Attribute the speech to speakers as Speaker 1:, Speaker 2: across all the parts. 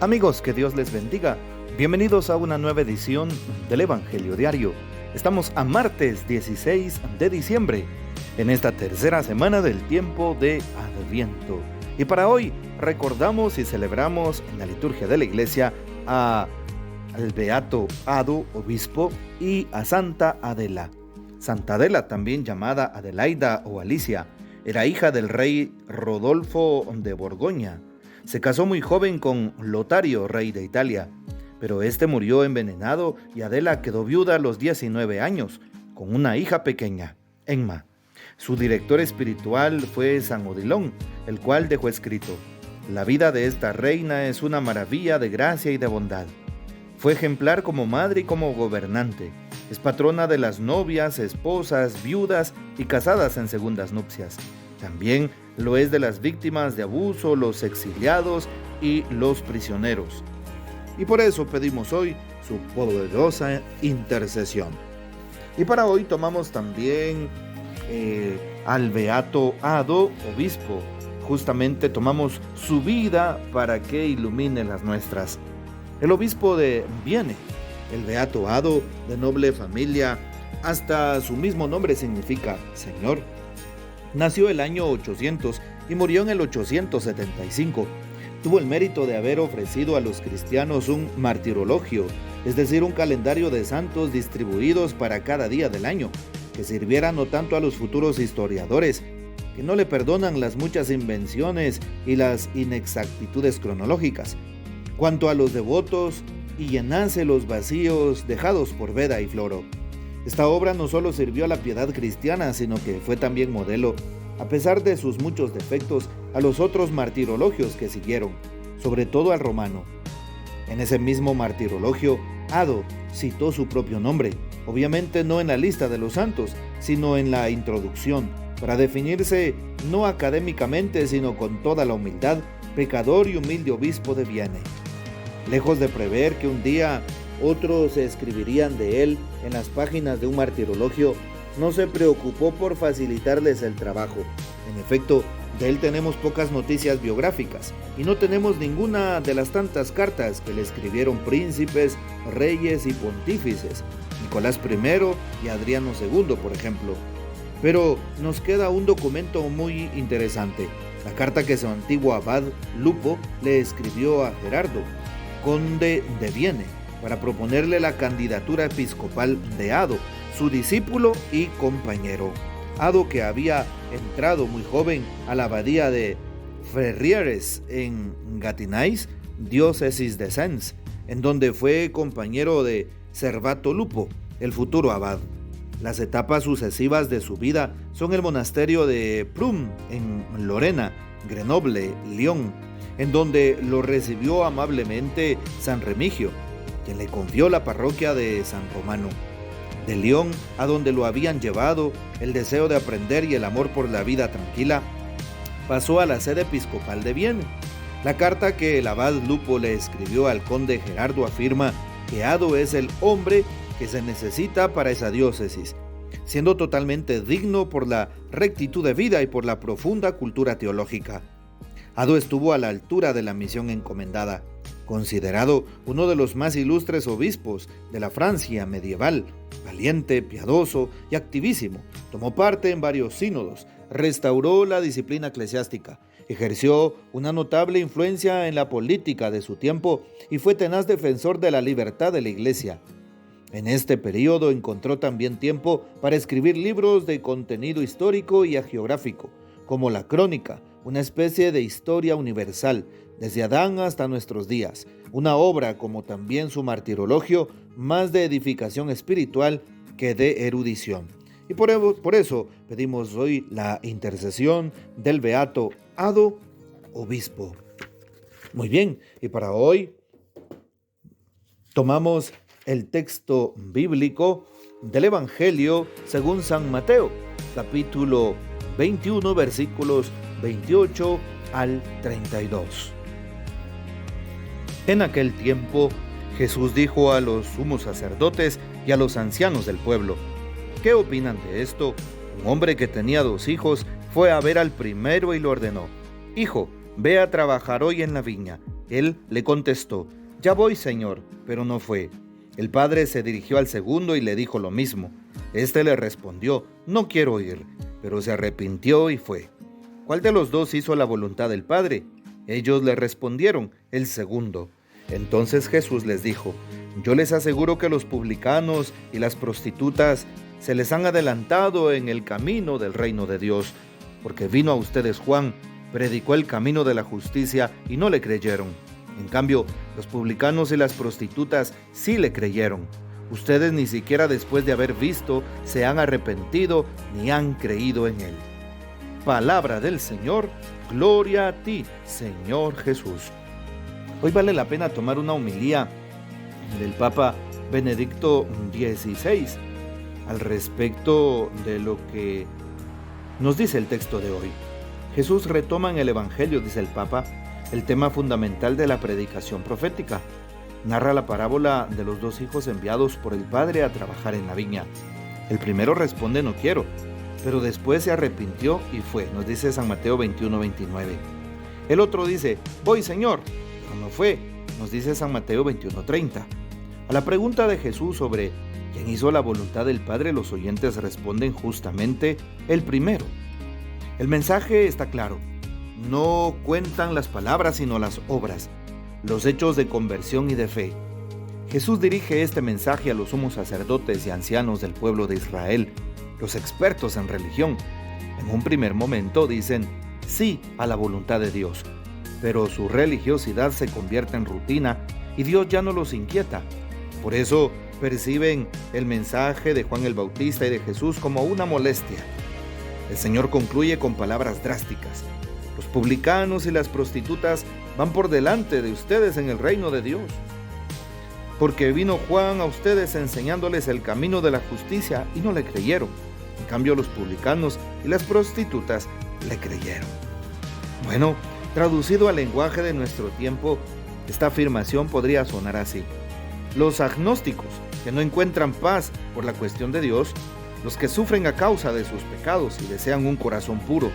Speaker 1: Amigos, que Dios les bendiga. Bienvenidos a una nueva edición del Evangelio Diario. Estamos a martes 16 de diciembre, en esta tercera semana del tiempo de Adviento. Y para hoy recordamos y celebramos en la liturgia de la iglesia al beato Ado, obispo, y a Santa Adela. Santa Adela, también llamada Adelaida o Alicia, era hija del rey Rodolfo de Borgoña. Se casó muy joven con Lotario, rey de Italia, pero este murió envenenado y Adela quedó viuda a los 19 años, con una hija pequeña, Emma. Su director espiritual fue San Odilon, el cual dejó escrito: la vida de esta reina es una maravilla de gracia y de bondad. Fue ejemplar como madre y como gobernante. Es patrona de las novias, esposas, viudas y casadas en segundas nupcias. También lo es de las víctimas de abuso, los exiliados y los prisioneros. Y por eso pedimos hoy su poderosa intercesión. Y para hoy tomamos también al beato Ado, obispo. Justamente tomamos su vida para que ilumine las nuestras. El obispo de Vienne, el beato Ado, de noble familia, hasta su mismo nombre significa Señor. Nació el año 800 y murió en el 875. Tuvo el mérito de haber ofrecido a los cristianos un martirologio, es decir, un calendario de santos distribuidos para cada día del año, que sirviera no tanto a los futuros historiadores, que no le perdonan las muchas invenciones y las inexactitudes cronológicas, cuanto a los devotos y llenase los vacíos dejados por Beda y Floro. Esta obra no solo sirvió a la piedad cristiana, sino que fue también modelo, a pesar de sus muchos defectos, a los otros martirologios que siguieron, sobre todo al romano. En ese mismo martirologio, Ado citó su propio nombre, obviamente no en la lista de los santos, sino en la introducción, para definirse no académicamente, sino con toda la humildad, pecador y humilde obispo de Vienne. Lejos de prever que un día otros escribirían de él en las páginas de un martirologio, no se preocupó por facilitarles el trabajo. En efecto, de él tenemos pocas noticias biográficas y no tenemos ninguna de las cartas que le escribieron príncipes, reyes y pontífices, Nicolás I y Adriano II, por ejemplo. Pero nos queda un documento muy interesante, la carta que su antiguo abad Lupo le escribió a Gerardo, conde de Vienne, para proponerle la candidatura episcopal de Ado, su discípulo y compañero. Ado, que había entrado muy joven a la abadía de Ferrieres en Gâtinais, diócesis de Sens, en donde fue compañero de Servato Lupo, el futuro abad. Las etapas sucesivas de su vida son el monasterio de Prüm en Lorena, Grenoble, Lyon, en donde lo recibió amablemente San Remigio, quien le confió la parroquia de San Romano. De Lyon, a donde lo habían llevado el deseo de aprender y el amor por la vida tranquila, pasó a la sede episcopal de Vienne. La carta que el abad Lupo le escribió al conde Gerardo afirma que Ado es el hombre que se necesita para esa diócesis, siendo totalmente digno por la rectitud de vida y por la profunda cultura teológica. Ado estuvo a la altura de la misión encomendada, considerado uno de los más ilustres obispos de la Francia medieval, valiente, piadoso y activísimo. Tomó parte en varios sínodos, restauró la disciplina eclesiástica, ejerció una notable influencia en la política de su tiempo y fue tenaz defensor de la libertad de la Iglesia. En este periodo encontró también tiempo para escribir libros de contenido histórico y hagiográfico, como la Crónica, una especie de historia universal, desde Adán hasta nuestros días, una obra como también su martirologio, más de edificación espiritual que de erudición. Y por eso pedimos hoy la intercesión del beato Ado, obispo. Muy bien, y para hoy tomamos el texto bíblico del Evangelio según San Mateo, capítulo 21, versículos 28 al 32. En aquel tiempo, Jesús dijo a los sumos sacerdotes y a los ancianos del pueblo: ¿qué opinan de esto? Un hombre que tenía 2 hijos fue a ver al primero y le ordenó: Hijo, ve a trabajar hoy en la viña. Él le contestó: «Ya voy, Señor», pero no fue. El padre se dirigió al segundo y le dijo lo mismo. Este le respondió: «No quiero ir», pero se arrepintió y fue. ¿Cuál de los dos hizo la voluntad del Padre? Ellos le respondieron: «El segundo». Entonces Jesús les dijo: «Yo les aseguro que los publicanos y las prostitutas se les han adelantado en el camino del reino de Dios, porque vino a ustedes Juan, predicó el camino de la justicia y no le creyeron. En cambio, los publicanos y las prostitutas sí le creyeron. Ustedes ni siquiera después de haber visto se han arrepentido ni han creído en él». Palabra del Señor, gloria a ti, Señor Jesús. Hoy vale la pena tomar una homilía del Papa Benedicto XVI al respecto de lo que nos dice el texto de hoy. Jesús retoma en el Evangelio, dice el Papa, el tema fundamental de la predicación profética. Narra la parábola de los dos hijos enviados por el padre a trabajar en la viña. El primero responde: «No quiero», pero después se arrepintió y fue, nos dice San Mateo 21:29. El otro dice: «Voy, Señor», pero no fue, nos dice San Mateo 21:30. A la pregunta de Jesús sobre quién hizo la voluntad del Padre, los oyentes responden justamente: el primero. El mensaje está claro. No cuentan las palabras sino las obras, los hechos de conversión y de fe. Jesús dirige este mensaje a los sumos sacerdotes y ancianos del pueblo de Israel, los expertos en religión. En un primer momento dicen sí a la voluntad de Dios, pero su religiosidad se convierte en rutina y Dios ya no los inquieta. Por eso perciben el mensaje de Juan el Bautista y de Jesús como una molestia. El Señor concluye con palabras drásticas: «Los publicanos y las prostitutas van por delante de ustedes en el reino de Dios, porque vino Juan a ustedes enseñándoles el camino de la justicia y no le creyeron. En cambio, los publicanos y las prostitutas le creyeron». Bueno, traducido al lenguaje de nuestro tiempo, esta afirmación podría sonar así: los agnósticos, que no encuentran paz por la cuestión de Dios, los que sufren a causa de sus pecados y desean un corazón puro,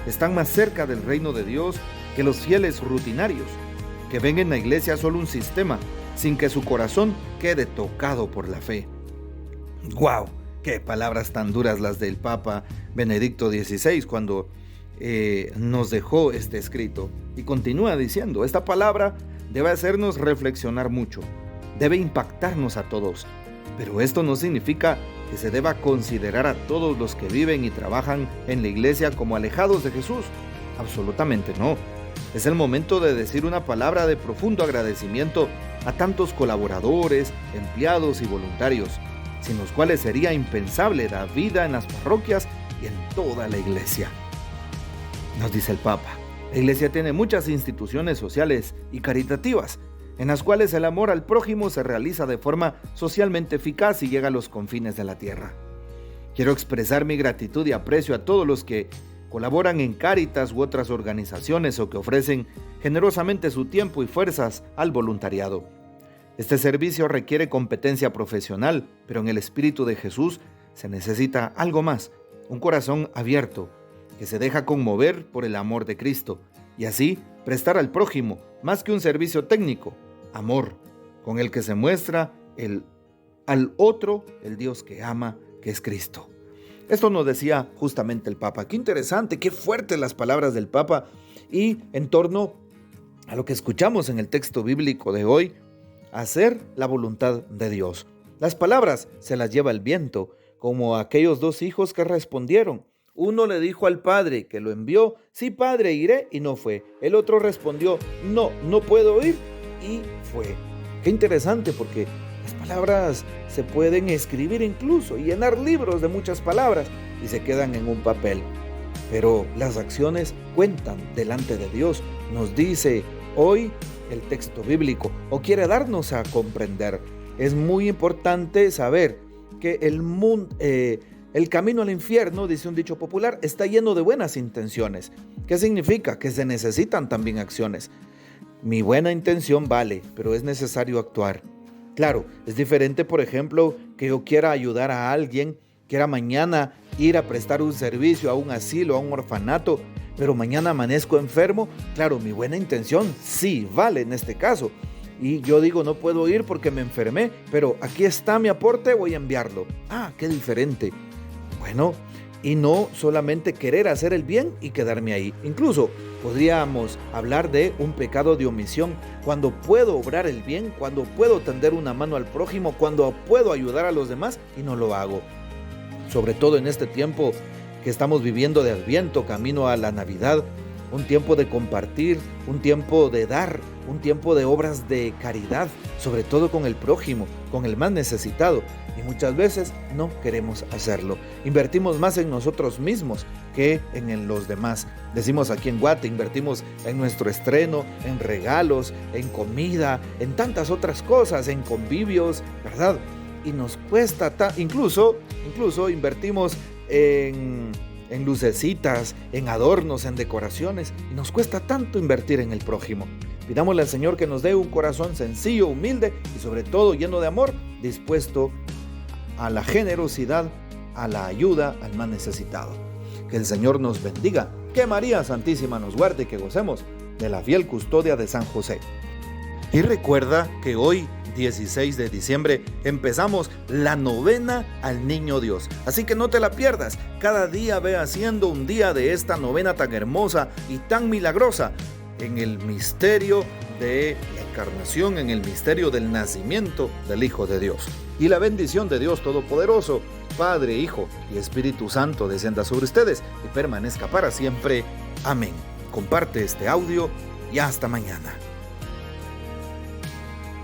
Speaker 1: están más cerca del reino de Dios que los fieles rutinarios, que ven en la iglesia solo un sistema, sin que su corazón quede tocado por la fe. ¡Guau! ¡Qué palabras tan duras las del Papa Benedicto XVI cuando nos dejó este escrito! Y continúa diciendo: esta palabra debe hacernos reflexionar mucho, debe impactarnos a todos, pero esto no significa que se deba considerar a todos los que viven y trabajan en la iglesia como alejados de Jesús. Absolutamente no. Es el momento de decir una palabra de profundo agradecimiento a tantos colaboradores, empleados y voluntarios, sin los cuales sería impensable la vida en las parroquias y en toda la iglesia. Nos dice el Papa: la iglesia tiene muchas instituciones sociales y caritativas, en las cuales el amor al prójimo se realiza de forma socialmente eficaz y llega a los confines de la tierra. Quiero expresar mi gratitud y aprecio a todos los que colaboran en Cáritas u otras organizaciones o que ofrecen generosamente su tiempo y fuerzas al voluntariado. Este servicio requiere competencia profesional, pero en el Espíritu de Jesús se necesita algo más: un corazón abierto, que se deja conmover por el amor de Cristo, y así prestar al prójimo, más que un servicio técnico, amor, con el que se muestra al otro el Dios que ama, que es Cristo. Esto nos decía justamente el Papa. Qué interesante, qué fuertes las palabras del Papa, y en torno a lo que escuchamos en el texto bíblico de hoy: hacer la voluntad de Dios. Las palabras se las lleva el viento, como aquellos dos hijos que respondieron. Uno le dijo al padre que lo envió: sí, padre, iré, y no fue. El otro respondió: no puedo ir, y fue. Qué interesante, porque las palabras se pueden escribir incluso y llenar libros de muchas palabras y se quedan en un papel. Pero las acciones cuentan delante de Dios, nos dice hoy el texto bíblico, o quiere darnos a comprender. Es muy importante saber que el camino al infierno, dice un dicho popular, está lleno de buenas intenciones. ¿Qué significa? Que se necesitan también acciones. Mi buena intención vale, pero es necesario actuar. Claro, es diferente, por ejemplo, que yo quiera ayudar a alguien, quiera mañana ir a prestar un servicio a un asilo, a un orfanato, pero mañana amanezco enfermo. Claro, mi buena intención sí vale en este caso. Y yo digo, no puedo ir porque me enfermé, pero aquí está mi aporte, voy a enviarlo. Ah, qué diferente. Bueno, y no solamente querer hacer el bien y quedarme ahí. Incluso podríamos hablar de un pecado de omisión, cuando puedo obrar el bien, cuando puedo tender una mano al prójimo, cuando puedo ayudar a los demás y no lo hago. Sobre todo en este tiempo que estamos viviendo de Adviento, camino a la Navidad, un tiempo de compartir, un tiempo de dar, un tiempo de obras de caridad, sobre todo con el prójimo, con el más necesitado. Y muchas veces no queremos hacerlo. Invertimos más en nosotros mismos que en los demás. Decimos aquí en Guate, invertimos en nuestro estreno, en regalos, en comida, en tantas otras cosas, en convivios, ¿verdad? Y nos cuesta, incluso invertimos en lucecitas, en adornos, en decoraciones, y nos cuesta tanto invertir en el prójimo. Pidámosle al Señor que nos dé un corazón sencillo, humilde y sobre todo lleno de amor, dispuesto a la generosidad, a la ayuda al más necesitado. Que el Señor nos bendiga, que María Santísima nos guarde y que gocemos de la fiel custodia de San José. Y recuerda que hoy, 16 de diciembre, empezamos la novena al Niño Dios. Así que no te la pierdas. Cada día ve haciendo un día de esta novena tan hermosa y tan milagrosa en el misterio de la encarnación, en el misterio del nacimiento del Hijo de Dios. Y la bendición de Dios Todopoderoso, Padre, Hijo y Espíritu Santo descienda sobre ustedes y permanezca para siempre. Amén. Comparte este audio y hasta mañana.